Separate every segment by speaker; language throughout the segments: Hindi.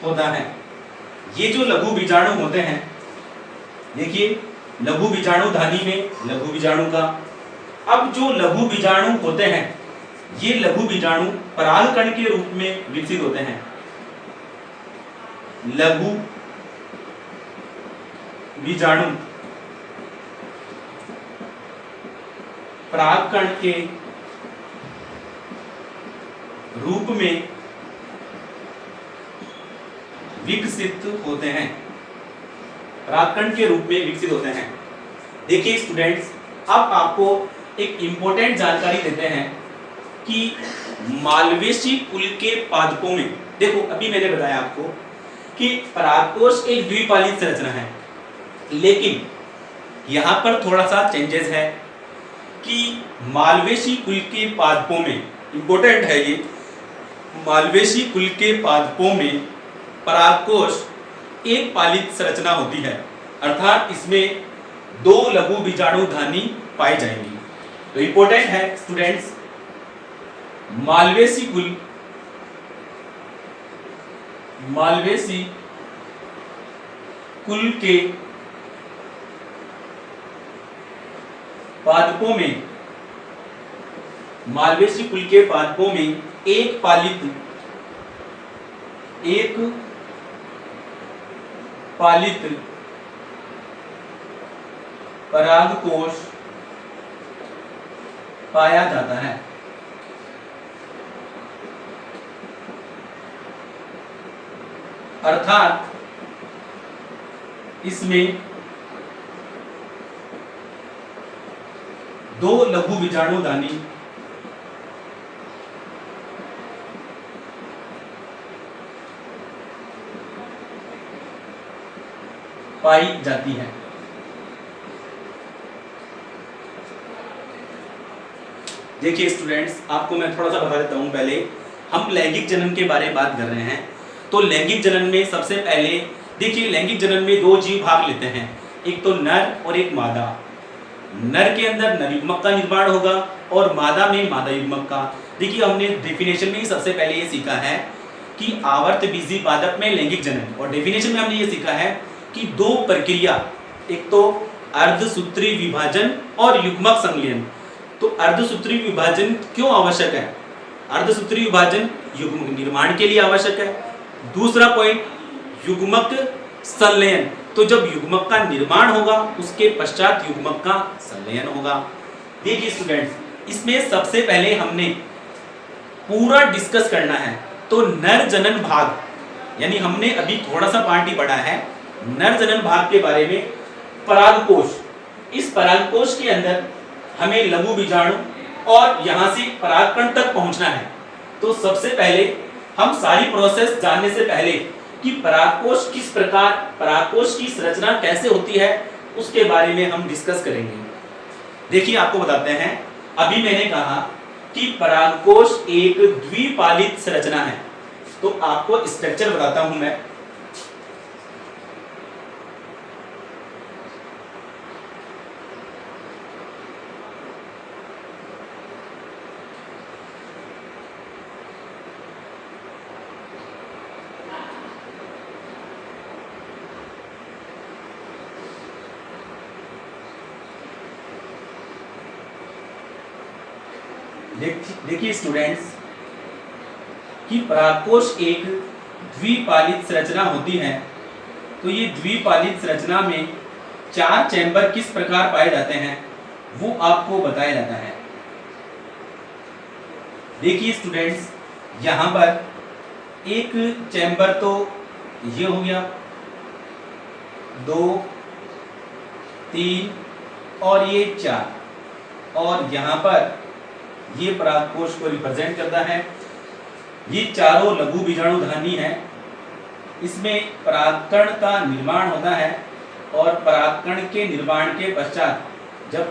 Speaker 1: होता है। ये जो लघु बीजाणु होते हैं, देखिए लघु बीजाणु धानी में लघु बीजाणु का। अब जो लघु बीजाणु होते हैं, ये लघु बीजाणु परागकण के रूप में विकसित होते हैं। लघु बीजाणु परागकण के रूप में विकसित होते हैं। परागकण के रूप में विकसित होते हैं। देखिए स्टूडेंट्स, अब आपको एक इंपॉर्टेंट जानकारी देते हैं कि मालवेसी कुल के पादपों में, देखो अभी मैंने बताया आपको कि परागकोश एक द्विपालित संरचना है, लेकिन यहां पर थोड़ा सा चेंजेस है कि मालवेसी कुल के पादपों में, इंपॉर्टेंट है ये, मालवेसी कुल के पादपों में परागकोश एक पालित संरचना होती है, अर्थात इसमें 2 लघु बीजाणुधानी पाई जाएंगी। तो इंपॉर्टेंट है स्टूडेंट्स, मालवेसी कुल के पादपों में, मालवेसी कुल के पादपों में एक पालित परागकोश पाया जाता है। अर्थात इसमें 2 लघु बीजाणुधानी पाई जाती है। देखिए स्टूडेंट्स, आपको मैं थोड़ा सा बता देता हूं। पहले हम लैंगिक जनन के बारे में बात कर रहे हैं। तो लैंगिक जनन में सबसे पहले देखिए, लैंगिक जनन में 2 जीव भाग लेते हैं, एक तो नर और एक मादा। नर के अंदर नर युग्मक का निर्माण होगा और मादा में मादा युग्मक का। देखिए हमने डेफिनेशन में ही सबसे पहले ये सीखा है कि आवर्त बीजी पादप में लैंगिक जनन, और डेफिनेशन में हमने ये सीखा है कि 2 प्रक्रिया, एक तो अर्धसूत्री विभाजन और युग्मक संलयन। तो अर्धसूत्री विभाजन क्यों आवश्यक है? अर्धसूत्री विभाजन युग्मक निर्माण के लिए आवश्यक है। दूसरा पॉइंट, युग्मक संलयन। तो जब युग्मक का निर्माण होगा उसके पश्चात युग्मक का संलयन होगा। देखिए स्टूडेंट्स, इसमें सबसे पहले हमने पूरा डिस्कस करना है तो नर जनन भाग, यानी हमने अभी थोड़ा सा पार्ट ही पढ़ा है नर जनन भाग के बारे में। परागकोश, इस परागकोश के अंदर हमें लघु बीजाणु और यहां से परागकण तक पहुंचना है। तो सबसे पहले हम सारी प्रोसेस जानने से पहले कि परागकोश किस प्रकार, परागकोश की संरचना कैसे होती है, उसके बारे में हम डिस्कस करेंगे। देखिए आपको बताते हैं, अभी मैंने कहा कि परागकोश एक द्विपालित संरचना है। तो आपको स्ट्रक्चर बताता हूं मैं। देखिए स्टूडेंट्स कि परागकोश एक द्विपालित संरचना होती है। तो ये द्विपालित संरचना में 4 चैम्बर किस प्रकार पाए जाते हैं वो आपको बताया जाता है। देखिए स्टूडेंट्स, यहां पर एक चैम्बर तो ये हो गया, 2, 3 और ये 4, और यहां पर ये परागकोश को रिप्रेजेंट करता है। ये चारों लघु बीजाणुधानी है। इसमें परागकण का निर्माण होता है और परागकण के निर्माण के पश्चात जब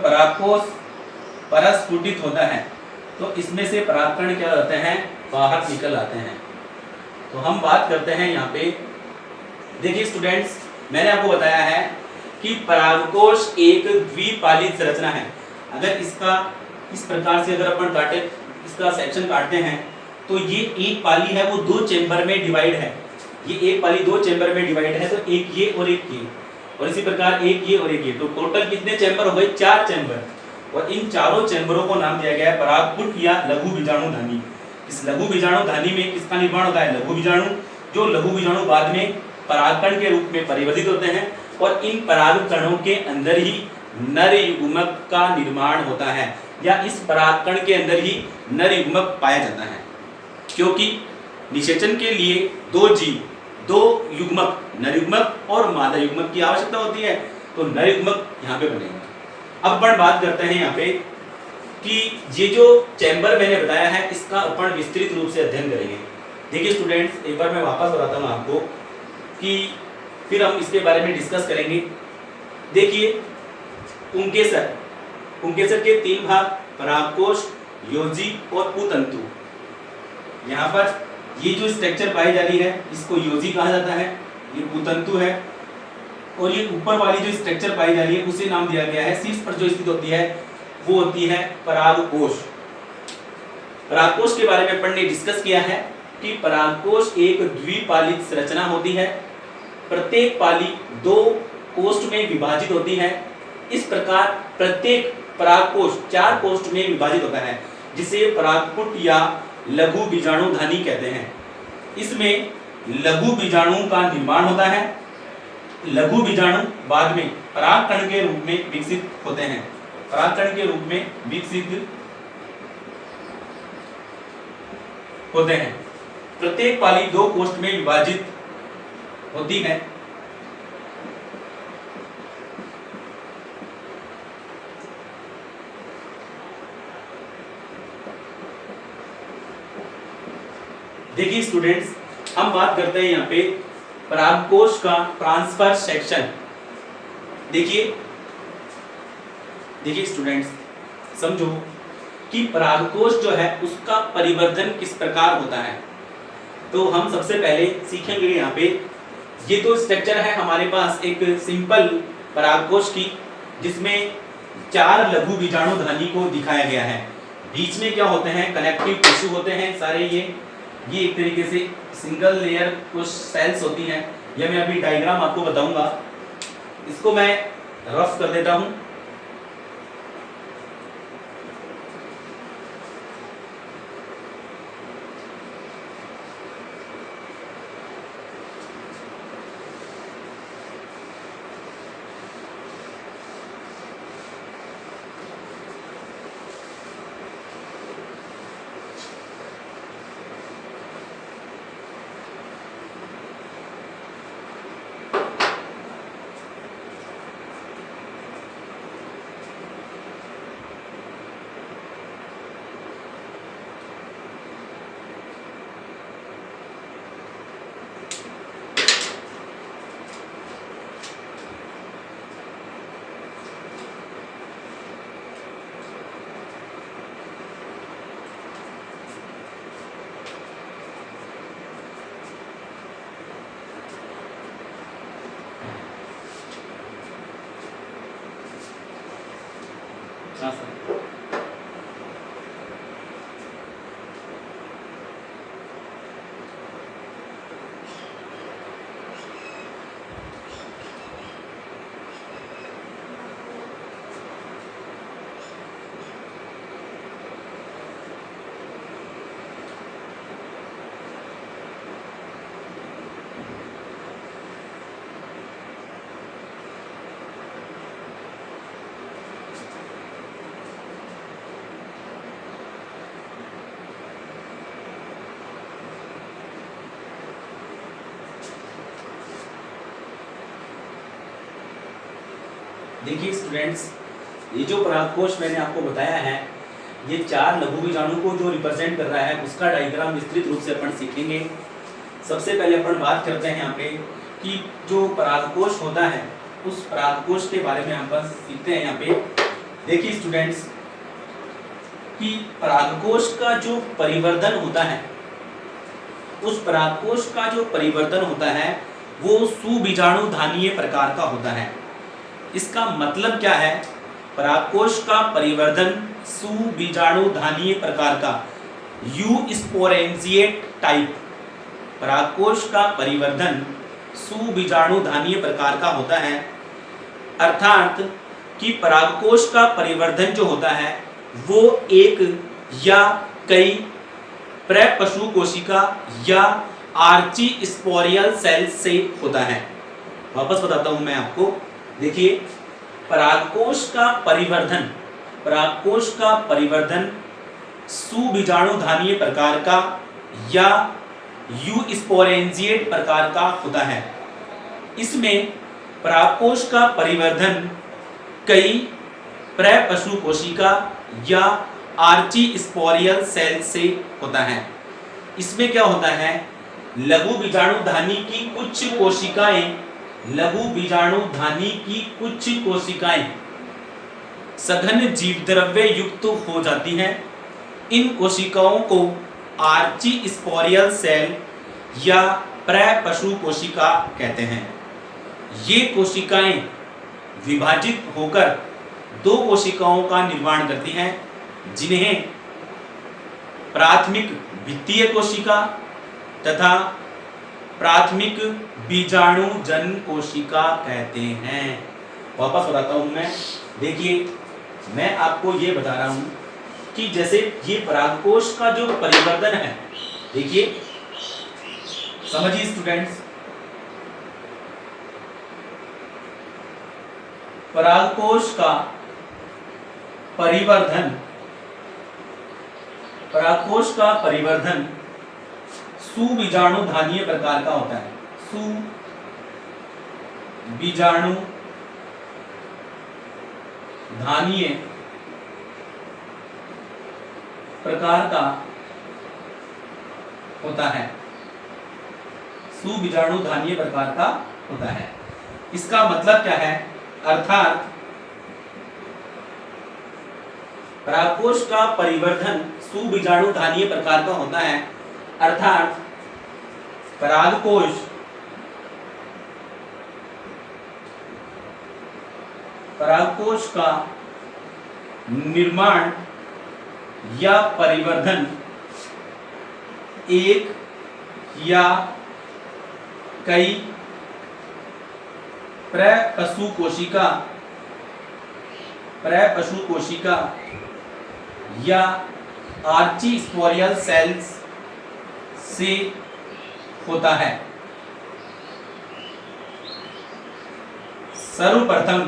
Speaker 1: परागकोश परस्फुटित होता है तो इसमें से परागकण क्या होते हैं, बाहर निकल आते हैं। तो हम बात करते हैं यहाँ पे। देखिए स्टूडेंट्स, मैंने आपको बताया है कि परागकोश एक द्विपालित संरचना है। अगर इसका इस प्रकार से अगर अपन काटे, इसका सेक्शन काटते हैं तो ये एक पाली है वो दो चेंबर में डिवाइड है, ये एक पाली दो चेंबर में डिवाइड है, तो एक ये और एक ये, और इसी प्रकार एक ये और एक ये, तो टोटल कितने चेंबर हो गए? 4 चेंबर। और इन चारों चेंबरों को नाम दिया गया है परागपुट या लघु बीजाणु धानी। इस लघु बीजाणु धानी में किसका निर्माण होता है? लघु बीजाणु। जो लघु बीजाणु बाद में परागकण के रूप में परिवर्तित होते हैं और इन परागकणों के अंदर ही नर युग्मक का निर्माण होता है, या इस परागकण के अंदर ही नर युग्मक पाया जाता है। क्योंकि निषेचन के लिए दो जीव, दो युग्मक, नर युग्मक और मादा युग्मक की आवश्यकता होती है, तो नर युग्मक यहाँ पे बनेगा। अब अपन बात करते हैं यहाँ पे कि ये जो चैम्बर मैंने बताया है इसका अपन विस्तृत रूप से अध्ययन करेंगे। देखिए स्टूडेंट्स, एक बार मैं वापस बताता हूँ आपको कि फिर हम इसके बारे में डिस्कस करेंगे। देखिए पुंकेसर के 3 भाग, परागकोश, योजी और पुतंतु। यहाँ पर ये जो स्ट्रक्चर पाई जा रही है इसको योजी कहा जाता है, ये पुतंतु है, और ये ऊपर वाली जो स्ट्रक्चर पाई जा रही है उसे नाम दिया गया है, शीर्ष पर जो स्थित होती है वो होती है परागकोश। परागकोश के बारे में अपन ने डिस्कस किया है कि परागकोश एक द्विपालित संरचना होती है, प्रत्येक पाली 2 कोष्ठ में विभाजित होती है। इस प्रकार प्रत्येक परागकोश 4 कोष्ठ में विभाजित होता है, जिसे परागपुट या लघु बीजाणु धानी कहते हैं। इसमें लघु बीजाणु का निर्माण होता है। लघु बीजाणु बाद में परागकण के रूप में विकसित होते हैं, परागकण के रूप में विकसित होते हैं। प्रत्येक पाली 2 कोष्ठ में विभाजित होती है। देखिए स्टूडेंट्स, हम बात करते हैं यहाँ पे परागकोश का ट्रांसफर सेक्शन। देखिए स्टूडेंट्स, समझो कि परागकोश जो है उसका परिवर्धन किस प्रकार होता है। तो हम सबसे पहले सीखेंगे यहाँ पे, ये तो स्ट्रक्चर है हमारे पास एक सिंपल परागकोश की, जिसमें 4 लघु बीजाणु धानी को दिखाया गया है। बीच में क्या होते हैं? कनेक्टिव टिश्यू होते हैं सारे। ये एक तरीके से सिंगल लेयर कुछ सेल्स होती हैं। यह मैं अभी डायग्राम आपको बताऊंगा, इसको मैं रफ कर देता हूं। हाँ सर। देखिए स्टूडेंट्स, ये जो परागकोश मैंने आपको बताया है, ये 4 लघु बीजाणु को जो रिप्रेजेंट कर रहा है उसका डायग्राम विस्तृत रूप से अपन सीखेंगे। सबसे पहले अपन बात करते हैं यहाँ पे कि जो परागकोश होता है उस परागकोश के बारे में अपन सीखते हैं यहाँ पे। देखिए स्टूडेंट्स कि परागकोश का जो परिवर्धन होता है, उस परागकोश का जो परिवर्तन होता है वो सुबीजाणु धानीय प्रकार का होता है। इसका मतलब क्या है? परागकोश का परिवर्धन सुबीजाणु धानीय प्रकार का। You sporangiate type. परागकोश का परिवर्धन सुबीजाणुधानीय प्रकार का होता है, अर्थात कि परागकोश का परिवर्धन जो होता है वो एक या कई प्रपशु कोशिका या आर्चीस्पोरियल सेल से होता है। वापस बताता हूं मैं आपको, देखिए परागकोश का परिवर्धन सुबीजाणुधानीय प्रकार का या यूस्पोरेंजिएट प्रकार का होता है। इसमें परागकोश का परिवर्धन कई प्रपशु कोशिका या आर्चीस्पोरियल सेल से होता है। इसमें क्या होता है, लघु बीजाणुधानी की कुछ कोशिकाएं सघन जीवद्रव्य युक्त हो जाती हैं। इन कोशिकाओं को आर्चीस्पोरियल सेल या प्रपशु कोशिका कहते हैं। ये कोशिकाएं विभाजित होकर दो कोशिकाओं का निर्माण करती हैं, जिन्हें प्राथमिक भित्तीय कोशिका तथा प्राथमिक बीजाणुजन कोशिका कहते हैं। वापस बताता हूं मैं, देखिए मैं आपको ये बता रहा हूं कि जैसे ये परागकोश का जो परिवर्धन है, देखिए समझिए स्टूडेंट्स, परागकोश का परिवर्धन सुबीजाणुधानीय प्रकार का होता है। सुबीजाणुधानीय प्रकार का होता है। सुबीजाणुधानीय प्रकार का होता है। इसका मतलब क्या है, अर्थात परागकोश का परिवर्धन सुबीजाणुधानीय प्रकार का होता है, अर्थात परागकोश का निर्माण या परिवर्धन एक या कई प्रपशु कोशिका या आर्चीस्पोरियल सेल्स से होता है। सर्वप्रथम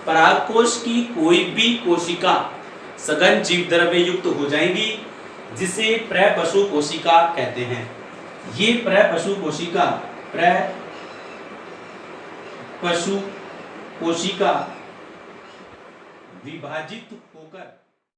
Speaker 1: परागकोश की कोई भी कोशिका सघन जीवद्रव्य युक्त हो जाएंगी, जिसे प्रपशु कोशिका कहते हैं। ये प्रपशु कोशिका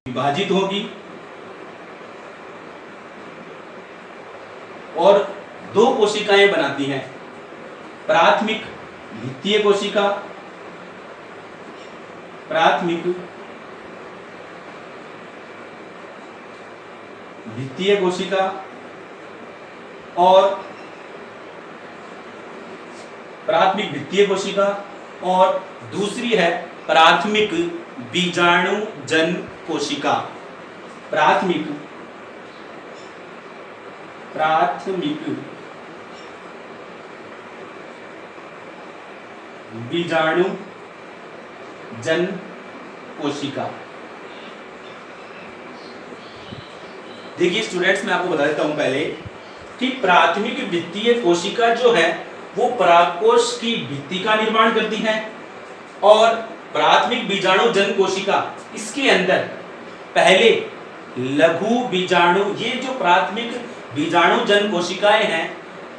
Speaker 1: विभाजित होगी और दो कोशिकाएं बनाती हैं, प्राथमिक भित्तीय कोशिका और दूसरी है प्राथमिक बीजाणुजन कोशिका। प्राथमिक बीजाणुजन कोशिका। देखिए स्टूडेंट्स, मैं आपको बता देता हूं पहले कि प्राथमिक भित्तीय कोशिका जो है वो परागकोश की भित्ति का निर्माण करती है, और प्राथमिक बीजाणुजन कोशिका इसके अंदर पहले लघु बीजाणु, ये जो प्राथमिक बीजाणुजन कोशिकाएं हैं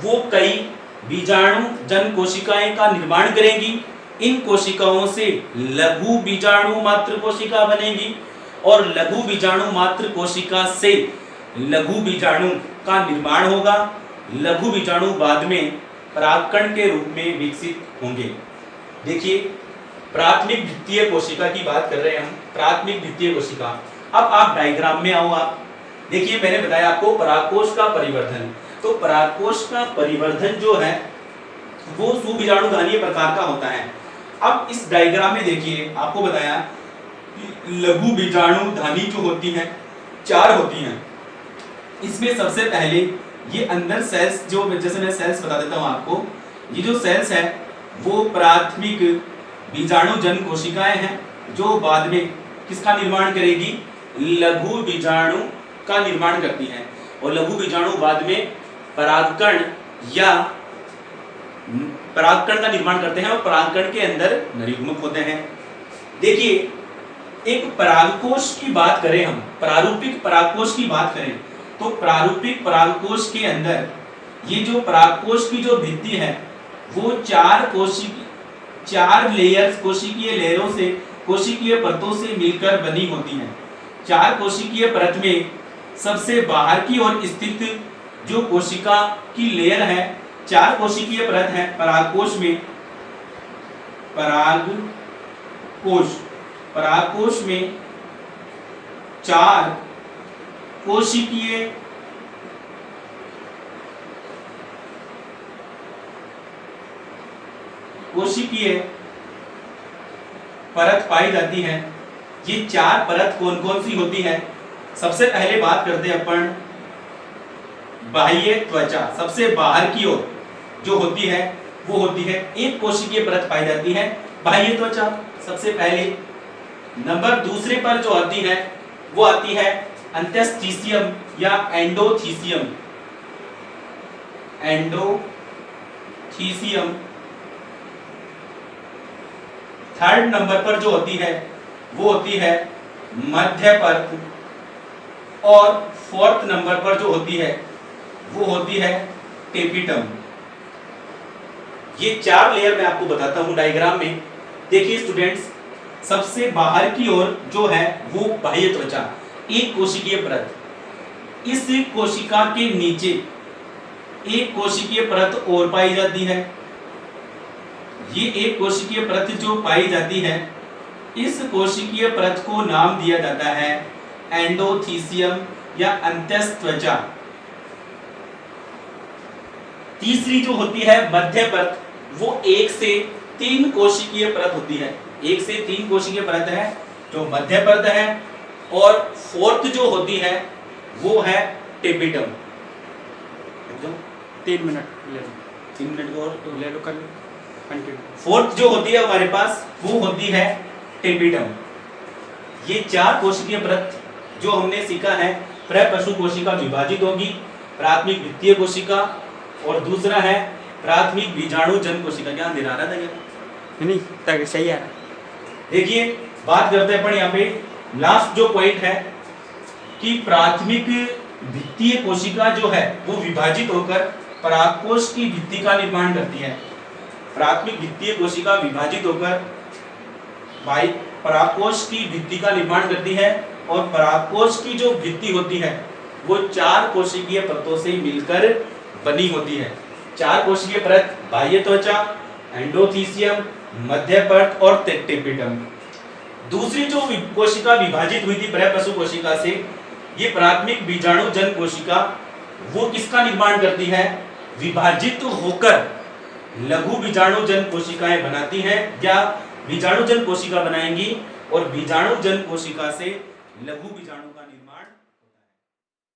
Speaker 1: वो कई बीजाणुजन कोशिकाएं का निर्माण करेंगी। इन कोशिकाओं से लघु बीजाणु मात्र कोशिका बनेगी और लघु बीजाणु मात्र कोशिका से लघु बीजाणु का निर्माण होगा। लघु बीजाणु बाद में परागकण के रूप में विकसित होंगे। देखिए प्राथमिक भित्तीय कोशिका की बात कर रहे हैं हम, प्राथमिक भित्तीय कोशिका। अब आप डायग्राम में आओ। आप देखिए, मैंने बताया आपको परागकोश का परिवर्धन, तो परागकोश का परिवर्धन जो है वो सुबीजाणुधानीय प्रकार का होता है। अब इस डायग्राम में देखिए, आपको बताया लघु बीजाणुधानी जो होती है 4 होती हैं, इसमें सबसे पहले ये अंदर सेल्स, जो जैसे मैं सेल्स बता देता हूँ आपको, ये जो सेल्स है वो प्राथमिक बीजाणुजन कोशिकाएं हैं जो बाद में किसका निर्माण करेगी, लघु बीजाणु का निर्माण करती हैं। और लघु बीजाणु बाद में परागकण का निर्माण करते हैं और परागकण के अंदर नरयुग्मक होते हैं। देखिए, एक परागकोश की बात करें, हम प्रारूपिक परागकोश की बात करें तो प्रारूपिक परागकोश के अंदर ये जो परागकोश की जो भित्ति है वो चार लेयर्स, कोशिकीय लेयरों से, कोशिकीय परतों से मिलकर बनी होती है। चार कोशिकीय परत में सबसे बाहर की ओर स्थित जो कोशिका की लेयर है, चार कोशिकीय परत है परागकोश में। परागकोश में चार कोशिकीय परत पाई जाती है। ये चार परत कौन कौन सी होती है? सबसे पहले बात करते हैं अपन बाह्य त्वचा। सबसे बाहर की ओर जो होती है वो होती है एक कोशिकीय परत पाई जाती है, बाह्य त्वचा सबसे पहले। नंबर दूसरे पर जो आती है वो आती है अंत्यस्थीसियम या एंडोथीसियम। थर्ड नंबर पर जो होती है वो होती है मध्य परत। और फोर्थ नंबर पर जो होती है वो होती है टेपिटम। ये चार लेयर मैं आपको बताता हूं डायग्राम में। देखिए स्टूडेंट्स, सबसे बाहर की ओर जो है वो बाह्य त्वचा, एक कोशिकीय परत। इस कोशिका के नीचे एक कोशिकीय परत और पाई जाती है। ये एक कोशिकीय परत जो पाई जाती है, इस कोशिकीय परत को नाम दिया जाता है एंडोथीसियम या अंत्यस्त्वचा। तीसरी जो होती है मध्य परत, वो 1 से 3 कोशिकीय परत होती है। 1 से 3 कोशिकीय परत है जो मध्य परत है। और फोर्थ जो होती है वो है टेपिटम।
Speaker 2: 3 मिनट ले लो,
Speaker 1: 3 मिनट और
Speaker 2: तो ले लो, कर लो कंटिन्यू।
Speaker 1: फोर्थ जो होती है हमारे पास वो होती है टेपिटम। ये चार कोशिकीय परत जो हमने सीखा है, प्रपशु कोशिका विभाजित होगी, प्राथमिक द्वितीय कोशिका, और दूसरा है प्राथमिक बीजाणुजन कोशिका। क्या अंधेरा आ रहा था क्या?
Speaker 2: नहीं, तक सही आ रहा।
Speaker 1: देखिए, बात करते हैं अपन यहाँ पे लास्ट जो पॉइंट है कि प्राथमिक द्वितीय कोशिका जो है वो विभाजित होकर परागकोश की भित्ति का निर्माण करती है। प्राथमिक द्वितीय कोशिका विभाजित होकर परागकोश की भित्ति का निर्माण करती है। और परागकोश की जो भित्ति होती है वो चार कोशिकीय परतों से मिलकर बनी होती है। चार कोशिकीय परत, बाह्य त्वचा, एंडोथीसियम, मध्य परत और टेपिटम। दूसरी जो कोशिका विभाजित हुई थी प्रपशु कोशिका से, ये प्राथमिक बीजाणुजन कोशिका, वो किसका निर्माण करती है? विभाजित होकर लघु बीजाणुजन कोशिकाएं बनाती हैं या बीजाणुजन कोशिका बनाएंगी और बीजाणुजन कोशिका से लघु बीजाणु का निर्माण